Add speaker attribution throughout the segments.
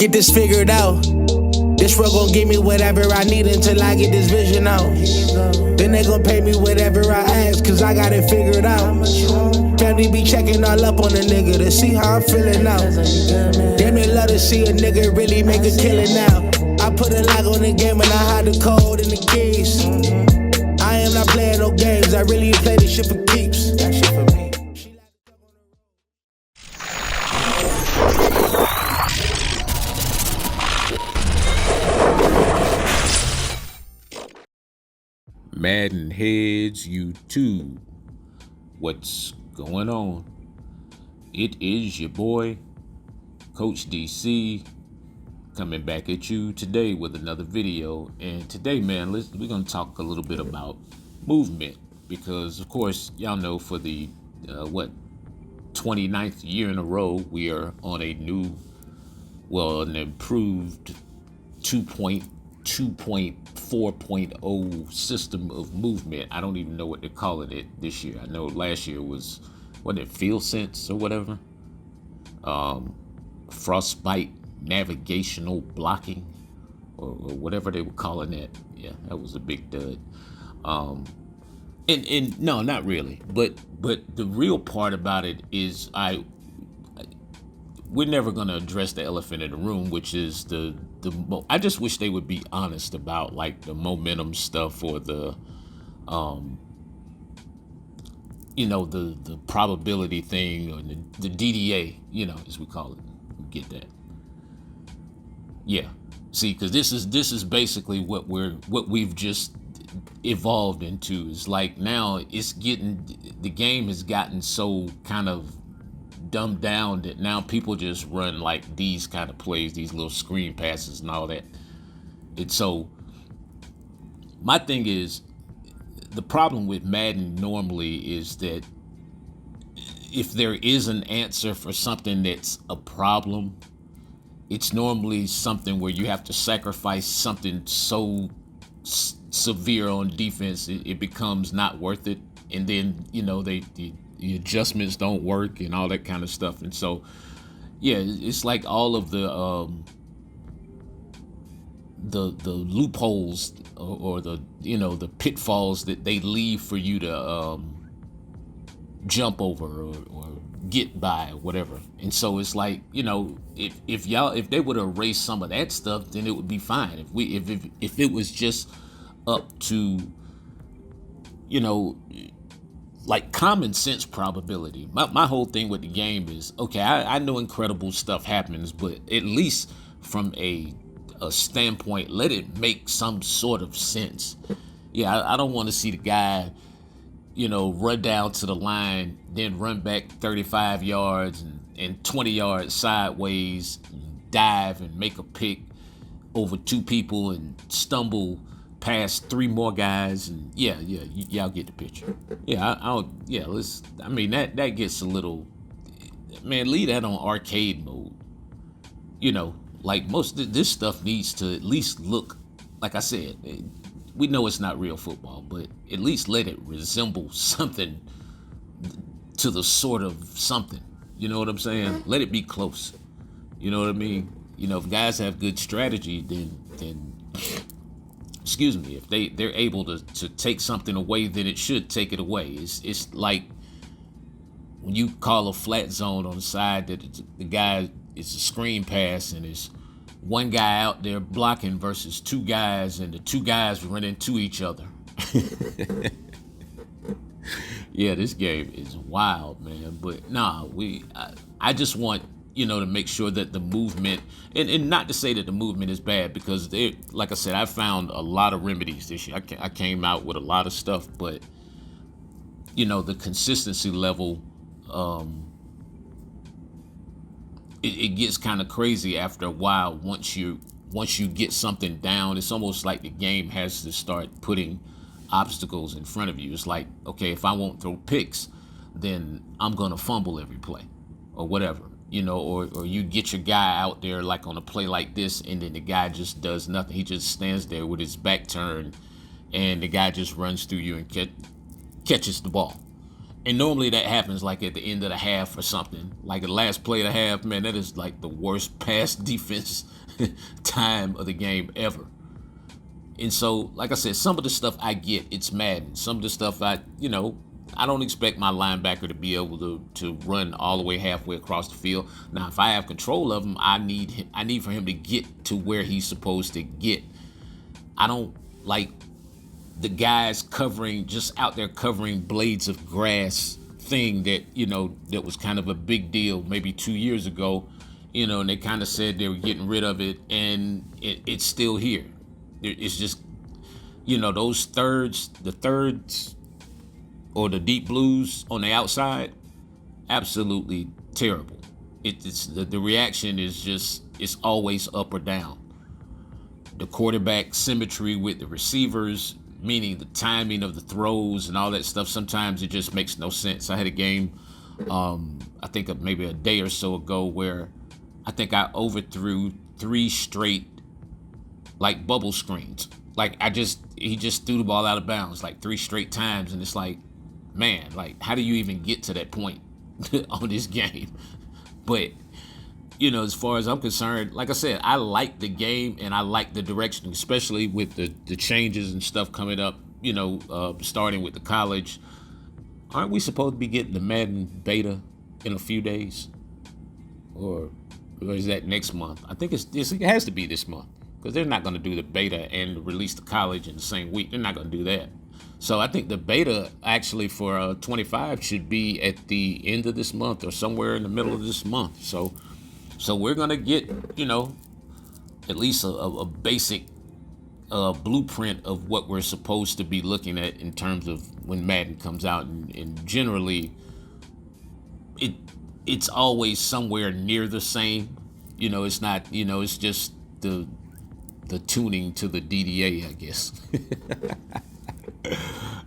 Speaker 1: get this figured out. This world gon' give me whatever I need until I get this vision out. Then they gon' pay me whatever I ask, cause I got it figured out. Family be checking all up on a nigga to see how I'm feeling now. Damn, they love to see a nigga really make a killing now. I put a lock on the game and I hide the code and the keys. I am not playing no games, I really play this shit for keeps. That shit for me.
Speaker 2: MaddenHeadz YouTube, what's going on? It is your boy, Coach DC, coming back at you today with another video. And today, man, we're gonna talk a little bit about movement, because of course, y'all know for the 29th year in a row, we are on a new, an improved 2.4.0 system of movement. I don't even know what they're calling it this year. I know last year wasn't it Field Sense or whatever? Frostbite navigational blocking or whatever they were calling it. Yeah, that was a big dud. And no, not really. But the real part about it is we're never going to address the elephant in the room, which is I just wish they would be honest about like the momentum stuff or the probability thing, or the DDA, as we call it. We get that. Yeah. See, because this is basically what we've just evolved into. Is like now the game has gotten so kind of dumbed down that now people just run like these kind of plays, these little screen passes and all that. And so my thing is, the problem with Madden normally is that if there is an answer for something that's a problem, it's normally something where you have to sacrifice something so severe on defense it becomes not worth it, and then the adjustments don't work and all that kind of stuff. And so yeah, it's like all of the loopholes or the pitfalls that they leave for you to jump over or get by or whatever. And so it's like, if they would erase some of that stuff, then it would be fine. If it was just up to like common sense probability. My whole thing with the game is, okay, I know incredible stuff happens, but at least from a standpoint, let it make some sort of sense. Yeah, I don't want to see the guy, run down to the line, then run back 35 yards and 20 yards sideways, dive and make a pick over two people and stumble past three more guys, and y'all get the picture. That gets a little, man, leave that on arcade mode. Like most of this stuff needs to at least look, like I said, we know it's not real football, but at least let it resemble something to the sort of something. You know what I'm saying? Let it be close. You know what I mean? If guys have good strategy, then excuse me, if they're able to take something away, then it should take it away. It's like when you call a flat zone on the side that the guy, it's a screen pass and it's one guy out there blocking versus two guys, and the two guys run into each other. Yeah, this game is wild, man. But nah, I just want to make sure that the movement, and not to say that the movement is bad, because like I said, I found a lot of remedies this year. I came out with a lot of stuff, but the consistency level, it gets kind of crazy after a while. Once you get something down, it's almost like the game has to start putting obstacles in front of you. It's like, okay, if I won't throw picks, then I'm gonna fumble every play or whatever. Or you get your guy out there like on a play like this, and then the guy just does nothing. He just stands there with his back turned, and the guy just runs through you and catches the ball. And normally that happens like at the end of the half or something. Like the last play of the half, man, that is like the worst pass defense time of the game ever. And so, like I said, some of the stuff I get, it's Madden. Some of the stuff I don't expect my linebacker to be able to run all the way halfway across the field. Now, if I have control of him, I need for him to get to where he's supposed to get. I don't like the guys just out there covering blades of grass thing that was kind of a big deal maybe 2 years ago, and they kind of said they were getting rid of it, and it's still here. It's just, those the thirds or the deep blues on the outside, absolutely terrible. It's the reaction is just, it's always up or down. The quarterback symmetry with the receivers, meaning the timing of the throws and all that stuff, sometimes it just makes no sense. I had a game, I think maybe a day or so ago, where I think I overthrew 3 straight like bubble screens. Like he just threw the ball out of bounds like 3 straight times, and it's like, man, like how do you even get to that point on this game? But as far as I'm concerned, like I said, I like the game and I like the direction, especially with the changes and stuff coming up, starting with the college. Aren't we supposed to be getting the Madden beta in a few days? Or is that next month? I think it has to be this month, because they're not going to do the beta and release the college in the same week. They're not going to do that. So I think the beta actually for 25 should be at the end of this month or somewhere in the middle of this month. So we're going to get, at least a basic blueprint of what we're supposed to be looking at in terms of when Madden comes out. And generally, it's always somewhere near the same. It's not, it's just the tuning to the DDA, I guess.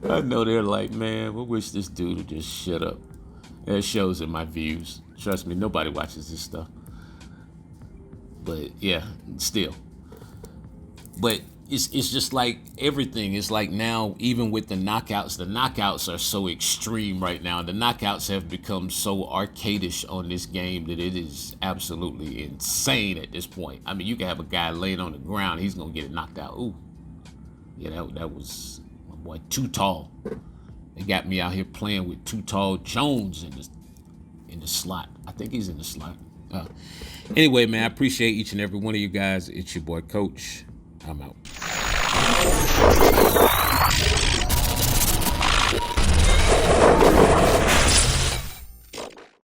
Speaker 2: I know they're like, man, we wish this dude would just shut up. It shows in my views. Trust me, nobody watches this stuff. But yeah, still. But it's just like everything. It's like now, even with the knockouts are so extreme right now. The knockouts have become so arcadish on this game that it is absolutely insane at this point. I mean, you can have a guy laying on the ground, he's gonna get it knocked out. Ooh, yeah, that was, my boy, Too Tall. They got me out here playing with Too Tall Jones in the slot. I think he's in the slot. Anyway, man, I appreciate each and every one of you guys. It's your boy Coach. I'm out.